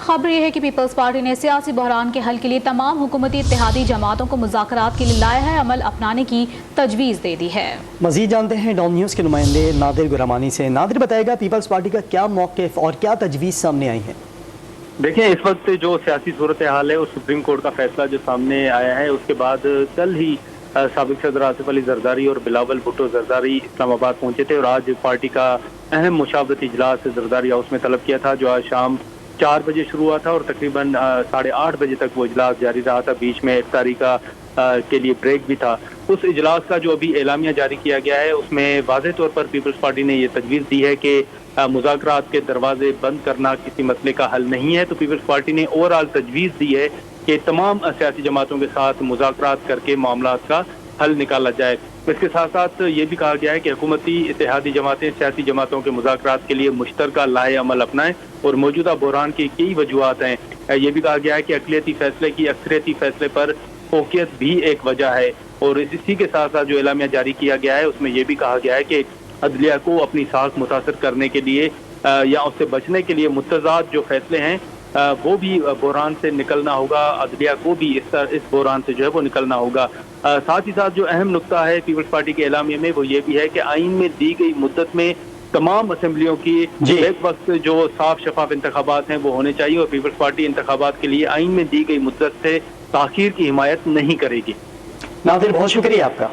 خبر یہ ہے کہ پیپلز پارٹی نے سیاسی بحران کے حل کے لیے تمام حکومتی اتحادی جماعتوں کو مذاکرات کے لیے لایا عمل اپنانے کی تجویز دے دی ہے۔ مزید جانتے ہیں ڈان نیوز کے نمائندے نادر گرامانی سے۔ نادر بتائے گا پیپلز پارٹی کا کیا موقف اور کیا تجویز سامنے آئی ہے؟ دیکھیں، اس وقت جو سیاسی صورتحال ہے، اس سپریم کورٹ کا فیصلہ جو سامنے آیا ہے، اس کے بعد کل ہی سابق صدر آصف علی زرداری اور بلاول بھٹو زرداری اسلام آباد پہنچے تھے اور آج پارٹی کا اہم مشاورتی اجلاس زرداری ہاؤس میں طلب کیا تھا، جو آج شام 4 بجے شروع ہوا تھا اور تقریباً 8:30 بجے تک وہ اجلاس جاری رہا تھا۔ بیچ میں افطاری کے لیے بریک بھی تھا۔ اس اجلاس کا جو ابھی اعلامیہ جاری کیا گیا ہے، اس میں واضح طور پر پیپلز پارٹی نے یہ تجویز دی ہے کہ مذاکرات کے دروازے بند کرنا کسی مسئلے کا حل نہیں ہے، تو پیپلز پارٹی نے اوورآل تجویز دی ہے کہ تمام سیاسی جماعتوں کے ساتھ مذاکرات کر کے معاملات کا حل نکالا جائے۔ اس کے ساتھ ساتھ یہ بھی کہا گیا ہے کہ حکومتی اتحادی جماعتیں سیاسی جماعتوں کے مذاکرات کے لیے مشترکہ لائحہ عمل اپنائیں اور موجودہ بحران کی کئی وجوہات ہیں۔ یہ بھی کہا گیا ہے کہ اقلیتی فیصلے کی اکثریتی فیصلے پر فوقیت بھی ایک وجہ ہے، اور اسی کے ساتھ ساتھ جو اعلامیہ جاری کیا گیا ہے، اس میں یہ بھی کہا گیا ہے کہ عدلیہ کو اپنی ساکھ متاثر کرنے کے لیے یا اس سے بچنے کے لیے متضاد جو فیصلے ہیں وہ بھی بحران سے نکلنا ہوگا، عدلیہ کو بھی اس بحران سے جو ہے وہ نکلنا ہوگا۔ ساتھ ہی ساتھ جو اہم نقطہ ہے پیپلز پارٹی کے اعلامیے میں وہ یہ بھی ہے کہ آئین میں دی گئی مدت میں تمام اسمبلیوں کی ایک وقت جو صاف شفاف انتخابات ہیں وہ ہونے چاہیے، اور پیپلز پارٹی انتخابات کے لیے آئین میں دی گئی مدت سے تاخیر کی حمایت نہیں کرے گی۔ ناظر، بہت شکریہ آپ کا۔